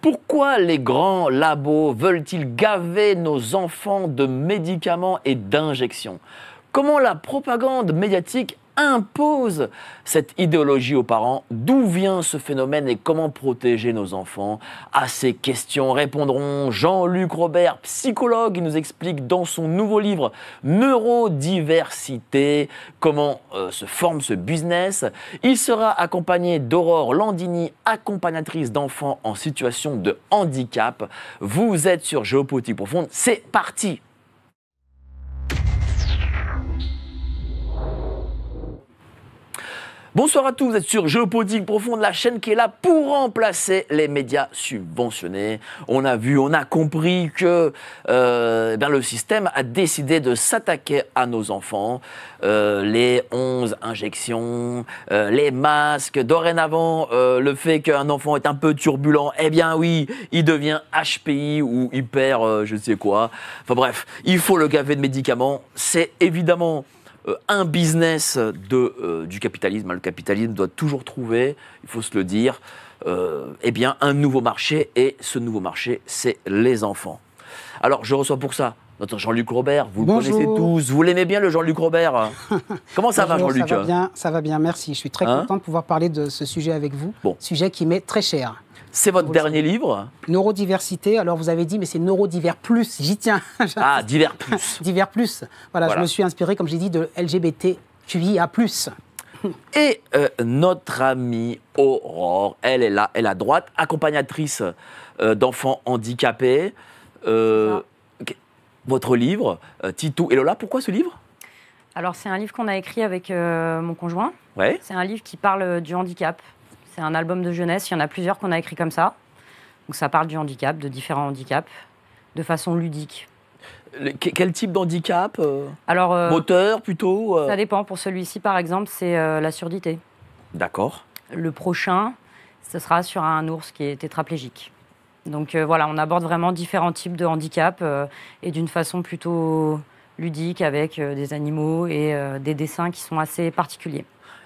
Pourquoi les grands labos veulent-ils gaver nos enfants de médicaments et d'injections? Comment la propagande médiatique impose cette idéologie aux parents? D'où vient ce phénomène et comment protéger nos enfants? À ces questions répondront Jean-Luc Robert, psychologue. Il nous explique dans son nouveau livre Neurodiversité comment se forme ce business. Il sera accompagné d'Aurore Landini, accompagnatrice d'enfants en situation de handicap. Vous êtes sur Géopolitique Profonde, c'est parti! Bonsoir à tous, vous êtes sur Géopolitique Profonde, la chaîne qui est là pour remplacer les médias subventionnés. On a vu, on a compris que le système a décidé de s'attaquer à nos enfants. Les 11 injections, les masques, dorénavant, le fait qu'un enfant est un peu turbulent, eh bien oui, il devient HPI ou hyper je ne sais quoi. Enfin bref, il faut le gaver de médicaments. C'est évidemment un business du capitalisme. Le capitalisme doit toujours trouver, il faut se le dire, un nouveau marché. Et ce nouveau marché, c'est les enfants. Alors, je reçois pour ça notre Jean-Luc Robert. Vous le connaissez tous. Vous l'aimez bien, le Jean-Luc Robert? Comment ça va, Jean-Luc? Ça va bien, merci. Je suis très content de pouvoir parler de ce sujet avec vous. Bon. Sujet qui m'est très cher. C'est votre dernier livre? Neurodiversité. Alors, vous avez dit, mais c'est Neurodivers Plus. J'y tiens. Ah, Divers Plus. Divers Plus. Voilà, je me suis inspiré, comme j'ai dit, de LGBTQIA+. Et notre amie Aurore, elle est là, elle est à droite, accompagnatrice d'enfants handicapés. Votre livre, Titou et Lola, pourquoi ce livre? Alors, c'est un livre qu'on a écrit avec mon conjoint. Ouais. C'est un livre qui parle du handicap. C'est un album de jeunesse, il y en a plusieurs qu'on a écrit comme ça. Donc ça parle du handicap, de différents handicaps, de façon ludique. Quel type d'handicap? Alors, moteur plutôt Ça dépend. Pour celui-ci, par exemple, c'est la surdité. D'accord. Le prochain, ce sera sur un ours qui est tétraplégique. Donc voilà, on aborde vraiment différents types de handicaps et d'une façon plutôt ludique avec des animaux et des dessins qui sont assez particuliers.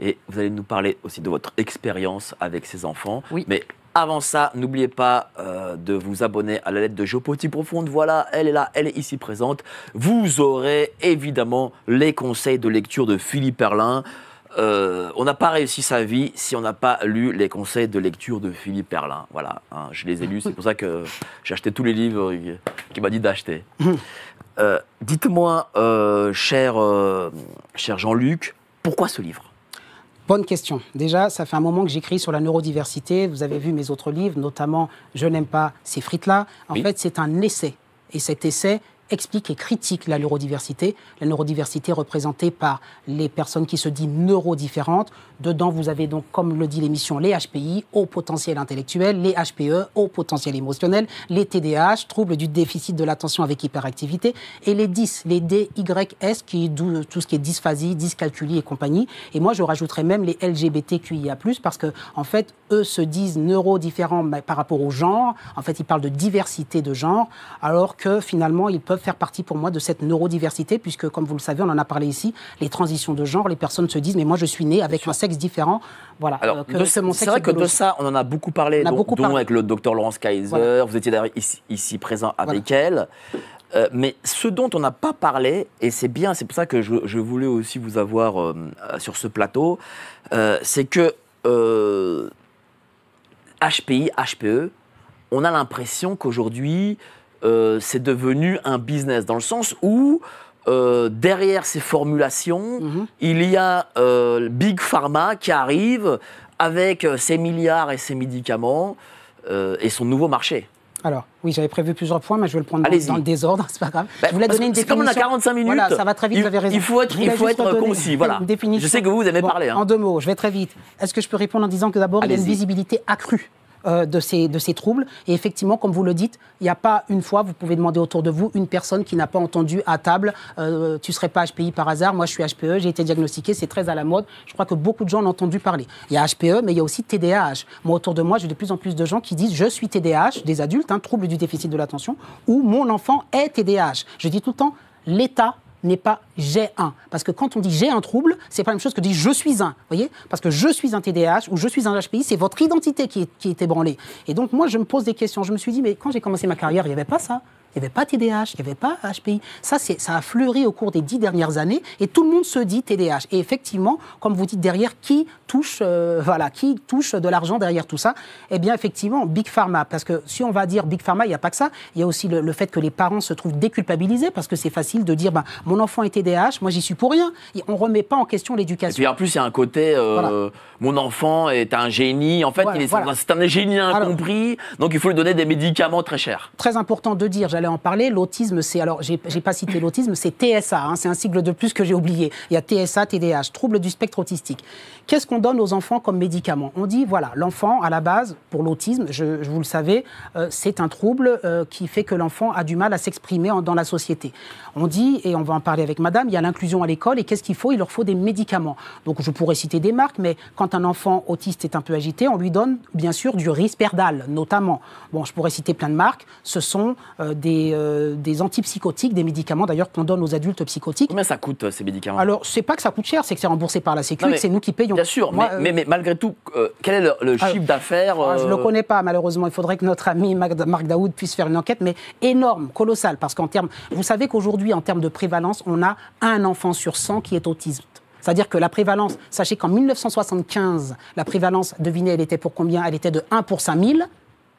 Et vous allez nous parler aussi de votre expérience avec ces enfants. Oui. Mais avant ça, n'oubliez pas de vous abonner à la lettre de Géopolitique Profonde. Voilà, elle est là, elle est ici présente. Vous aurez évidemment les conseils de lecture de Philippe Herlin. On n'a pas réussi sa vie si on n'a pas lu les conseils de lecture de Philippe Herlin. Voilà, hein, je les ai lus, c'est pour ça que j'ai acheté tous les livres qu'il m'a dit d'acheter. Dites-moi, cher Jean-Luc, pourquoi ce livre? Bonne question. Déjà, ça fait un moment que j'écris sur la neurodiversité. Vous avez vu mes autres livres, notamment « Je n'aime pas ces frites-là ». En fait, c'est un essai. Et cet essai explique et critique la neurodiversité. La neurodiversité représentée par les personnes qui se disent neurodifférentes. Dedans, vous avez donc, comme le dit l'émission, les HPI, haut potentiel intellectuel, les HPE, haut potentiel émotionnel, les TDAH, troubles du déficit de l'attention avec hyperactivité, et les DIS, les DYS, tout ce qui est dysphasie, dyscalculie et compagnie. Et moi, je rajouterais même les LGBTQIA+, parce que, en fait, eux se disent neurodifférents par rapport au genre. En fait, ils parlent de diversité de genre, alors que, finalement, ils peuvent faire partie pour moi de cette neurodiversité, puisque, comme vous le savez, on en a parlé ici, les transitions de genre, les personnes se disent, mais moi je suis né avec un sexe différent. Voilà. Alors, c'est vrai que de ça, on en a beaucoup parlé, dont avec le docteur Laurence Kaiser, voilà. Vous étiez d'ailleurs ici présent avec elle. Mais ce dont on n'a pas parlé, et c'est bien, c'est pour ça que je voulais aussi vous avoir sur ce plateau, c'est que HPI, HPE, on a l'impression qu'aujourd'hui, c'est devenu un business, dans le sens où derrière ces formulations, il y a Big Pharma qui arrive avec ses milliards et ses médicaments et son nouveau marché. Alors, oui, j'avais prévu plusieurs points, mais je vais le prendre dans le désordre, c'est pas grave. Je voulais donner une définition. Comme on a 45 minutes, voilà, ça va très vite, vous avez raison. Il faut être concis, voilà. Je sais que vous aimez parler. Hein. En 2 mots, je vais très vite. Est-ce que je peux répondre en disant que d'abord, il y a une visibilité accrue de ces troubles. Et effectivement, comme vous le dites, il n'y a pas une fois, vous pouvez demander autour de vous, une personne qui n'a pas entendu à table « tu ne serais pas HPI par hasard, moi je suis HPE, j'ai été diagnostiqué, c'est très à la mode ». Je crois que beaucoup de gens ont entendu parler. Il y a HPE, mais il y a aussi TDAH. Moi, autour de moi, j'ai de plus en plus de gens qui disent « je suis TDAH », des adultes, trouble du déficit de l'attention, ou « mon enfant est TDAH ». Je dis tout le temps, l'État n'est pas j'ai un. Parce que quand on dit j'ai un trouble, c'est pas la même chose que dire je suis un. Vous voyez ? Parce que je suis un TDAH ou je suis un HPI, c'est votre identité qui est ébranlée. Et donc, moi, je me pose des questions. Je me suis dit, mais quand j'ai commencé ma carrière, il n'y avait pas ça. Il n'y avait pas TDAH, il n'y avait pas HPI. Ça a fleuri au cours des 10 dernières années et tout le monde se dit TDAH. Et effectivement, comme vous dites derrière, qui touche de l'argent derrière tout ça ? Eh bien, effectivement, Big Pharma. Parce que si on va dire Big Pharma, il n'y a pas que ça. Il y a aussi le fait que les parents se trouvent déculpabilisés parce que c'est facile de dire mon enfant est TDAH, moi j'y suis pour rien. Et on ne remet pas en question l'éducation. Et puis en plus, il y a un côté mon enfant est un génie. En fait, c'est un génie incompris. Donc il faut lui donner des médicaments très chers. Très important de dire, j'allais en parler, l'autisme, j'ai pas cité l'autisme, c'est TSA, c'est un sigle de plus que j'ai oublié. Il y a TSA, TDAH, trouble du spectre autistique. Qu'est-ce qu'on donne aux enfants comme médicament ? On dit, voilà, l'enfant, à la base, pour l'autisme, vous le savez, c'est un trouble qui fait que l'enfant a du mal à s'exprimer dans la société. On dit, et on va en parler avec madame, il y a l'inclusion à l'école, et qu'est-ce qu'il faut ? Il leur faut des médicaments. Donc je pourrais citer des marques, mais quand un enfant autiste est un peu agité, on lui donne, bien sûr, du Risperdal, notamment. Bon, je pourrais citer plein de marques. Ce sont des antipsychotiques, des médicaments d'ailleurs qu'on donne aux adultes psychotiques. Combien ça coûte ces médicaments ? Alors, c'est pas que ça coûte cher, c'est que c'est remboursé par la Sécu, c'est nous qui payons. Bien sûr, mais malgré tout, quel est le chiffre d'affaires Je ne le connais pas, malheureusement. Il faudrait que notre ami Marc Daoud puisse faire une enquête, mais énorme, colossale, parce qu'en termes... Vous savez qu'aujourd'hui, en termes de prévalence, on a un enfant sur 100 qui est autiste. C'est-à-dire que la prévalence, sachez qu'en 1975, la prévalence, devinez, elle était pour combien ? Elle était de 1 pour 5000.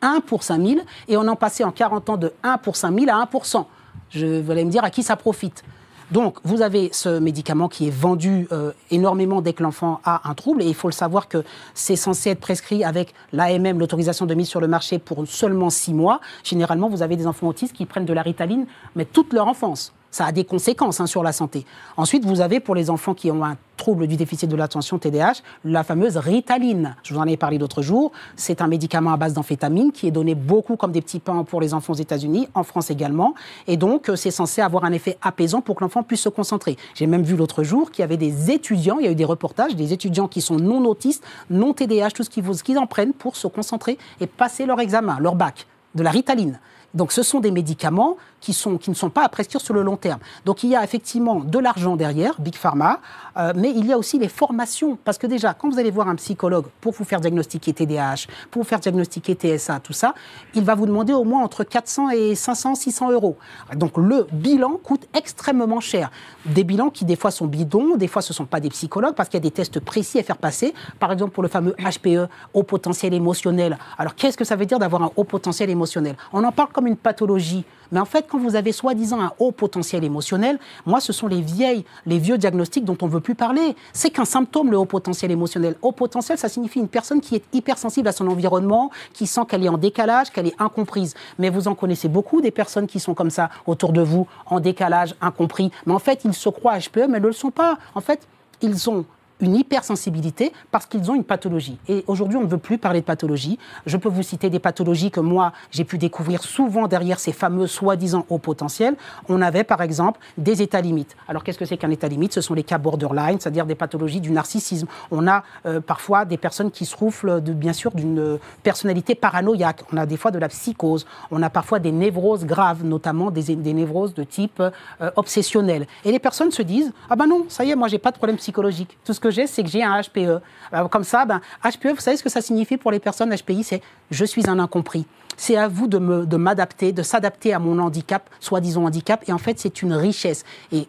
1 pour 5000, et on en passait en 40 ans de 1 pour 5000 à 1%. Vous allez me dire à qui ça profite. Donc, vous avez ce médicament qui est vendu énormément dès que l'enfant a un trouble, et il faut le savoir que c'est censé être prescrit avec l'AMM, l'autorisation de mise sur le marché, pour seulement 6 mois. Généralement, vous avez des enfants autistes qui prennent de la Ritaline, mais toute leur enfance. Ça a des conséquences sur la santé. Ensuite, vous avez pour les enfants qui ont un trouble du déficit de l'attention, TDAH, la fameuse Ritaline. Je vous en ai parlé l'autre jour. C'est un médicament à base d'amphétamine qui est donné beaucoup comme des petits pains pour les enfants aux États-Unis, en France également. Et donc, c'est censé avoir un effet apaisant pour que l'enfant puisse se concentrer. J'ai même vu l'autre jour qu'il y avait des étudiants, il y a eu des reportages, des étudiants qui sont non autistes, non TDAH, tout ce qu'ils en prennent pour se concentrer et passer leur examen, leur bac, de la Ritaline. Donc ce sont des médicaments qui ne sont pas à prescrire sur le long terme. Donc il y a effectivement de l'argent derrière, Big Pharma, mais il y a aussi les formations. Parce que déjà, quand vous allez voir un psychologue pour vous faire diagnostiquer TDAH, pour vous faire diagnostiquer TSA, tout ça, il va vous demander au moins entre 400 et 500, 600 euros. Donc le bilan coûte extrêmement cher. Des bilans qui des fois sont bidons, des fois ce ne sont pas des psychologues parce qu'il y a des tests précis à faire passer. Par exemple pour le fameux HPE, haut potentiel émotionnel. Alors qu'est-ce que ça veut dire d'avoir un haut potentiel émotionnel ? On en parle comme une pathologie. Mais en fait, quand vous avez soi-disant un haut potentiel émotionnel, moi, ce sont les vieux diagnostics dont on ne veut plus parler. C'est qu'un symptôme, le haut potentiel émotionnel. Haut potentiel, ça signifie une personne qui est hypersensible à son environnement, qui sent qu'elle est en décalage, qu'elle est incomprise. Mais vous en connaissez beaucoup, des personnes qui sont comme ça autour de vous, en décalage, incompris. Mais en fait, ils se croient HPE, mais ils ne le sont pas. En fait, ils ont une hypersensibilité parce qu'ils ont une pathologie. Et aujourd'hui, on ne veut plus parler de pathologie. Je peux vous citer des pathologies que moi, j'ai pu découvrir souvent derrière ces fameux soi-disant hauts potentiels. On avait par exemple des états limites. Alors qu'est-ce que c'est qu'un état limite ? Ce sont les cas borderline, c'est-à-dire des pathologies du narcissisme. On a parfois des personnes qui souffrent bien sûr d'une personnalité paranoïaque. On a des fois de la psychose. On a parfois des névroses graves, notamment des névroses de type obsessionnel. Et les personnes se disent « Ah ben non, ça y est, moi j'ai pas de problème psychologique. Tout ce que c'est que j'ai un HPE. Comme ça, HPE, vous savez ce que ça signifie pour les personnes HPI ? C'est « je suis un incompris ». C'est à vous de m'adapter, de s'adapter à mon handicap, soi-disant handicap, et en fait, c'est une richesse. Et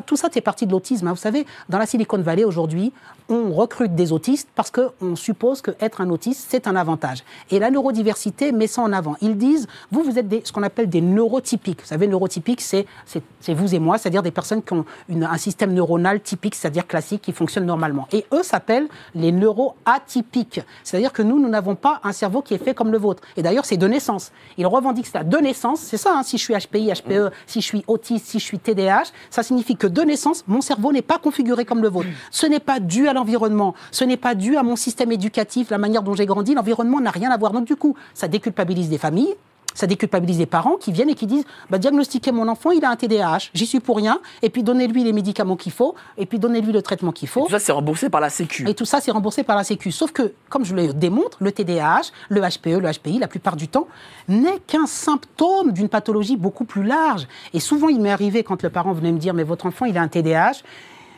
tout ça, c'est parti de l'autisme. Vous savez, dans la Silicon Valley, aujourd'hui, on recrute des autistes parce qu'on suppose qu'être un autiste, c'est un avantage. Et la neurodiversité met ça en avant. Ils disent, vous êtes ce qu'on appelle des neurotypiques. Vous savez, neurotypiques, c'est vous et moi, c'est-à-dire des personnes qui ont un système neuronal typique, c'est-à-dire classique, qui fonctionne normalement. Et eux s'appellent les neuroatypiques. C'est-à-dire que nous n'avons pas un cerveau qui est fait comme le vôtre. Et d'ailleurs, c'est de naissance. Ils revendiquent ça de naissance. C'est ça, si je suis HPI, HPE, si je suis autiste, si je suis TDAH, ça signifie que de naissance, mon cerveau n'est pas configuré comme le vôtre. Ce n'est pas dû à l'environnement, ce n'est pas dû à mon système éducatif, la manière dont j'ai grandi, l'environnement n'a rien à voir. Donc du coup, ça déculpabilise des familles, Ça déculpabilise les parents qui viennent et qui disent diagnostiquez mon enfant, il a un TDAH, j'y suis pour rien, et puis donnez-lui les médicaments qu'il faut, et puis donnez-lui le traitement qu'il faut. Et tout ça, c'est remboursé par la Sécu. Et tout ça, c'est remboursé par la Sécu. Sauf que, comme je le démontre, le TDAH, le HPE, le HPI, la plupart du temps, n'est qu'un symptôme d'une pathologie beaucoup plus large. Et souvent, il m'est arrivé, quand le parent venait me dire « mais votre enfant, il a un TDAH »,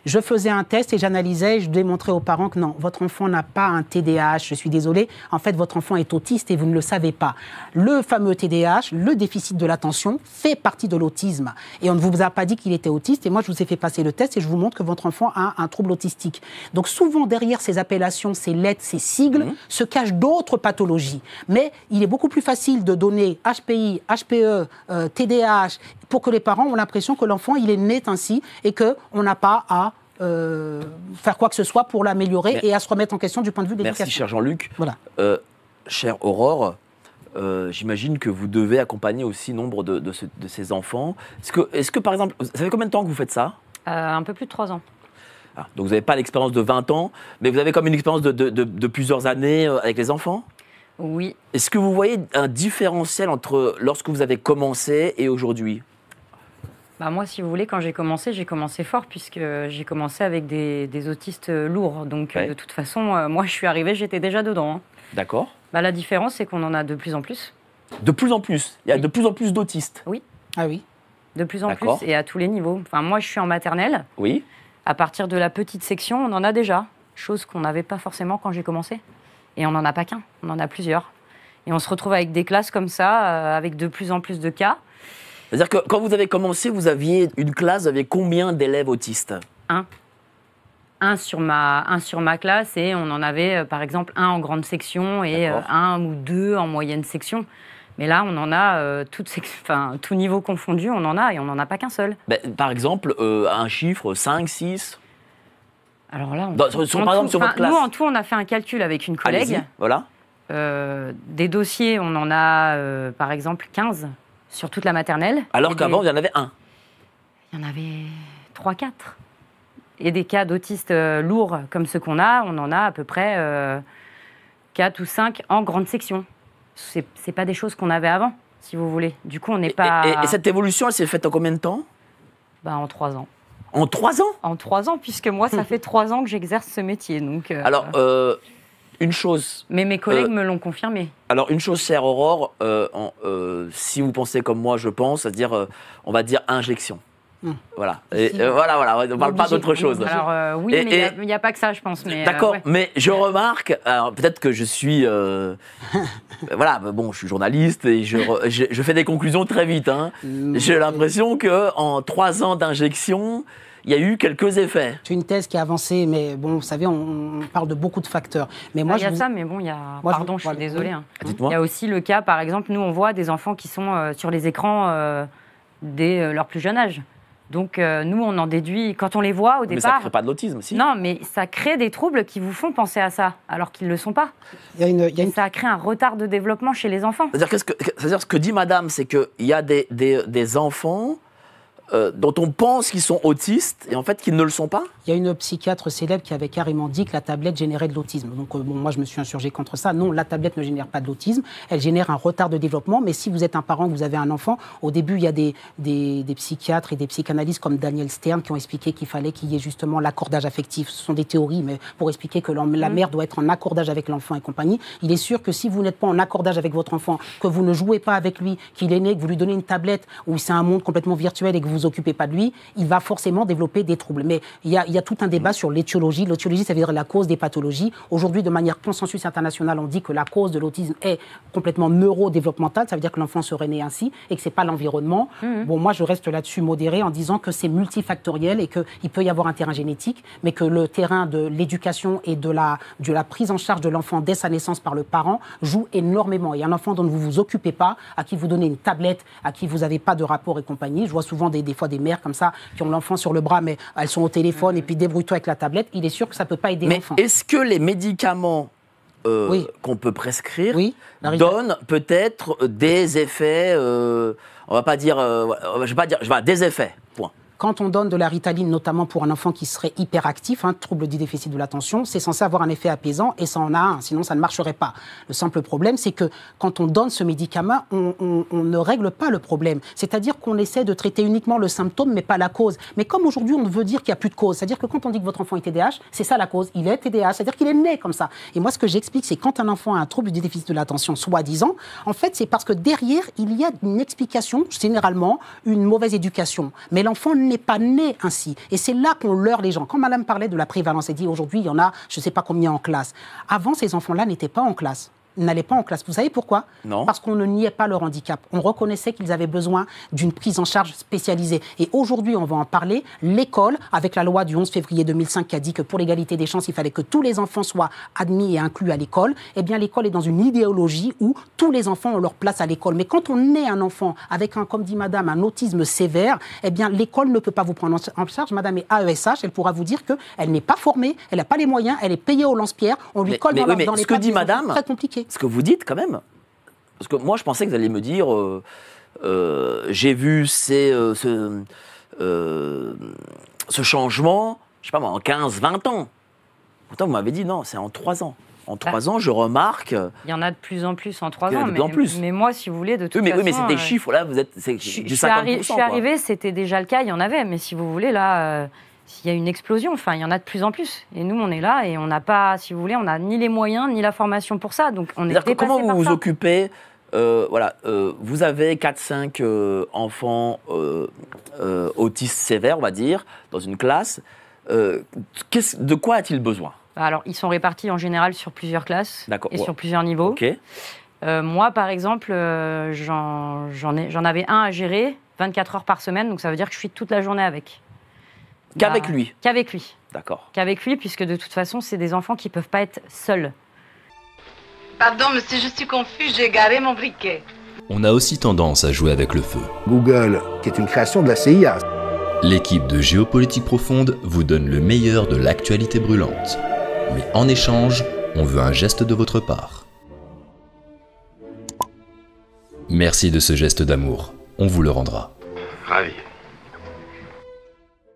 je faisais un test et j'analysais et je démontrais aux parents que non, votre enfant n'a pas un TDAH, je suis désolé. En fait, votre enfant est autiste et vous ne le savez pas. Le fameux TDAH, le déficit de l'attention, fait partie de l'autisme. Et on ne vous a pas dit qu'il était autiste. Et moi, je vous ai fait passer le test et je vous montre que votre enfant a un trouble autistique. Donc souvent, derrière ces appellations, ces lettres, ces sigles, se cachent d'autres pathologies. Mais il est beaucoup plus facile de donner HPI, HPE, TDAH, pour que les parents ont l'impression que l'enfant, il est né ainsi et qu'on n'a pas à faire quoi que ce soit pour l'améliorer et à se remettre en question du point de vue de l'éducation. Merci, cher Jean-Luc. Voilà. Chère Aurore, j'imagine que vous devez accompagner aussi nombre de ces enfants. Est-ce que, par exemple, ça fait combien de temps que vous faites ça ? Un peu plus de 3 ans. Ah, donc vous n'avez pas l'expérience de 20 ans, mais vous avez comme une expérience de plusieurs années avec les enfants ? Oui. Est-ce que vous voyez un différentiel entre lorsque vous avez commencé et aujourd'hui ? Moi, si vous voulez, quand j'ai commencé fort, puisque j'ai commencé avec des autistes lourds. Donc, de toute façon, moi, je suis arrivée, j'étais déjà dedans. Hein. D'accord. La différence, c'est qu'on en a de plus en plus. De plus en plus ? Il y a de plus en plus d'autistes ? Oui. Ah oui. De plus en plus, et à tous les niveaux. Enfin, moi, je suis en maternelle. Oui. À partir de la petite section, on en a déjà. Chose qu'on n'avait pas forcément quand j'ai commencé. Et on n'en a pas qu'un, on en a plusieurs. Et on se retrouve avec des classes comme ça, avec de plus en plus de cas. C'est-à-dire que quand vous avez commencé, vous aviez une classe avec combien d'élèves autistes ? Un sur ma classe, et on en avait par exemple un en grande section et un ou deux en moyenne section. Mais là, on en a tout niveau confondu, on en a, et on n'en a pas qu'un seul. Par exemple, un chiffre, 5, 6 ? Alors là, par exemple, sur votre classe. Nous, en tout, on a fait un calcul avec une collègue. Allez-y, voilà. Des dossiers, on en a par exemple 15 sur toute la maternelle. Alors qu'avant, il y en avait un. Il y en avait 3-4. Et des cas d'autistes lourds comme ceux qu'on a, on en a à peu près 4 ou 5 en grande section. C'est pas des choses qu'on avait avant, si vous voulez. Du coup, on n'est pas... Et cette évolution, elle s'est faite en combien de temps ? En 3 ans. En 3 ans ? En 3 ans, puisque moi, ça fait 3 ans que j'exerce ce métier. Donc, Alors, une chose... Mais mes collègues me l'ont confirmé. Alors, une chose, chère Aurore, si vous pensez comme moi, je pense, c'est-à-dire, on va dire injection. Voilà. Voilà, on ne parle pas d'autre chose. Alors, oui, mais il n'y a pas que ça, je pense. D'accord, mais je remarque, alors peut-être que je suis... voilà, je suis journaliste et je fais des conclusions très vite. Hein. J'ai l'impression qu'en 3 ans d'injection, il y a eu quelques effets. C'est une thèse qui a avancé, mais vous savez, on parle de beaucoup de facteurs. Mais moi, il y a ça, mais il y a... Pardon, je suis désolée. Hein. Dites-moi. Il y a aussi le cas, par exemple, nous, on voit des enfants qui sont sur les écrans dès leur plus jeune âge. Donc, nous, on en déduit, quand on les voit au départ... Mais ça ne crée pas de l'autisme, si ? Non, mais ça crée des troubles qui vous font penser à ça, alors qu'ils ne le sont pas. Ça a créé un retard de développement chez les enfants. C'est-à-dire ce que dit madame, c'est qu'il y a des enfants dont on pense qu'ils sont autistes et en fait qu'ils ne le sont pas ? Il y a une psychiatre célèbre qui avait carrément dit que la tablette générait de l'autisme. Donc moi, je me suis insurgé contre ça. Non, la tablette ne génère pas de l'autisme. Elle génère un retard de développement. Mais si vous êtes un parent, vous avez un enfant, au début, il y a des psychiatres et des psychanalystes comme Daniel Stern qui ont expliqué qu'il fallait qu'il y ait justement l'accordage affectif. Ce sont des théories, mais pour expliquer que la mère doit être en accordage avec l'enfant et compagnie. Il est sûr que si vous n'êtes pas en accordage avec votre enfant, que vous ne jouez pas avec lui, qu'il est né, que vous lui donnez une tablette où c'est un monde complètement virtuel et que vous vous occupez pas de lui, il va forcément développer des troubles. Mais il y a tout un débat sur l'étiologie. L'étiologie, ça veut dire la cause des pathologies. Aujourd'hui, de manière consensus international, on dit que la cause de l'autisme est complètement neurodéveloppementale. Ça veut dire que l'enfant serait né ainsi et que c'est pas l'environnement. Moi, je reste là-dessus modéré en disant que c'est multifactoriel et qu'il peut y avoir un terrain génétique, mais que le terrain de l'éducation et de la prise en charge de l'enfant dès sa naissance par le parent joue énormément. Et un enfant dont vous vous occupez pas, à qui vous donnez une tablette, à qui vous n'avez pas de rapport et compagnie. Je vois souvent des fois des mères comme ça qui ont l'enfant sur le bras, mais elles sont au téléphone et puis débrouille-toi avec la tablette. Il est sûr que ça peut pas aider l'enfant. Mais est-ce que les médicaments qu'on peut prescrire donnent peut-être des effets, on va pas dire, je vais pas dire, des effets, point. quand on donne de la Ritaline, notamment pour un enfant qui serait hyperactif, trouble du déficit de l'attention, c'est censé avoir un effet apaisant et ça en a un, sinon ça ne marcherait pas. Le simple problème, c'est que quand on donne ce médicament, on ne règle pas le problème. C'est-à-dire qu'on essaie de traiter uniquement le symptôme, mais pas la cause. Mais comme aujourd'hui, on veut dire qu'il n'y a plus de cause, c'est-à-dire que quand on dit que votre enfant est TDAH, c'est ça la cause. Il est TDAH, c'est-à-dire qu'il est né comme ça. Et moi, ce que j'explique, c'est quand un enfant a un trouble du déficit de l'attention, soi-disant, en fait, c'est parce que derrière, il y a une explication, généralement, une mauvaise éducation. Mais l'enfant n'est pas né ainsi. Et c'est là qu'on leurre les gens. Quand madame parlait de la prévalence, elle dit aujourd'hui, il y en a, je ne sais pas combien en classe. Avant, ces enfants-là n'étaient pas en classe. N'allaient pas en classe. Vous savez pourquoi? Non. Parce qu'on ne niait pas leur handicap. On reconnaissait qu'ils avaient besoin d'une prise en charge spécialisée. Et aujourd'hui, on va en parler, l'école, avec la loi du 11 février 2005 qui a dit que pour l'égalité des chances, il fallait que tous les enfants soient admis et inclus à l'école, eh bien l'école est dans une idéologie où tous les enfants ont leur place à l'école. Mais quand on est un enfant avec, comme dit madame, un autisme sévère, eh bien l'école ne peut pas vous prendre en charge. Madame est AESH, elle pourra vous dire qu'elle n'est pas formée, elle n'a pas les moyens, elle est payée au lance-pierre, on lui colle dans les ce que dit madame, c'est très compliqué. Ce que vous dites quand même, parce que moi je pensais que vous alliez me dire, j'ai vu ce changement, je sais pas moi, en 15-20 ans. Pourtant vous m'avez dit non, c'est en 3 ans. En 3 ans, je remarque... Il y en a de plus en plus en 3 ans, mais moi, si vous voulez, de toute façon... Oui, mais c'est des chiffres, là, c'est du 50%. Je suis arrivée, c'était déjà le cas, il y en avait, mais si vous voulez, là... il y a une explosion, enfin, il y en a de plus en plus. Et nous, on est là et on n'a pas, si vous voulez, on n'a ni les moyens, ni la formation pour ça. Donc, on est dépassé par ça. Comment vous vous occupez vous avez 4-5 enfants autistes sévères, on va dire, dans une classe. De quoi a-t-il besoin? Alors, ils sont répartis en général sur plusieurs classes et sur plusieurs niveaux. Okay. Moi, par exemple, j'en avais un à gérer 24 heures par semaine, donc ça veut dire que je suis toute la journée avec. Qu'avec lui? Qu'avec lui. D'accord. Qu'avec lui, puisque de toute façon, c'est des enfants qui ne peuvent pas être seuls. Pardon, monsieur, je suis confus, j'ai garé mon briquet. On a aussi tendance à jouer avec le feu. Google, qui est une création de la CIA. L'équipe de Géopolitique Profonde vous donne le meilleur de l'actualité brûlante. Mais en échange, on veut un geste de votre part. Merci de ce geste d'amour. On vous le rendra. Ravi.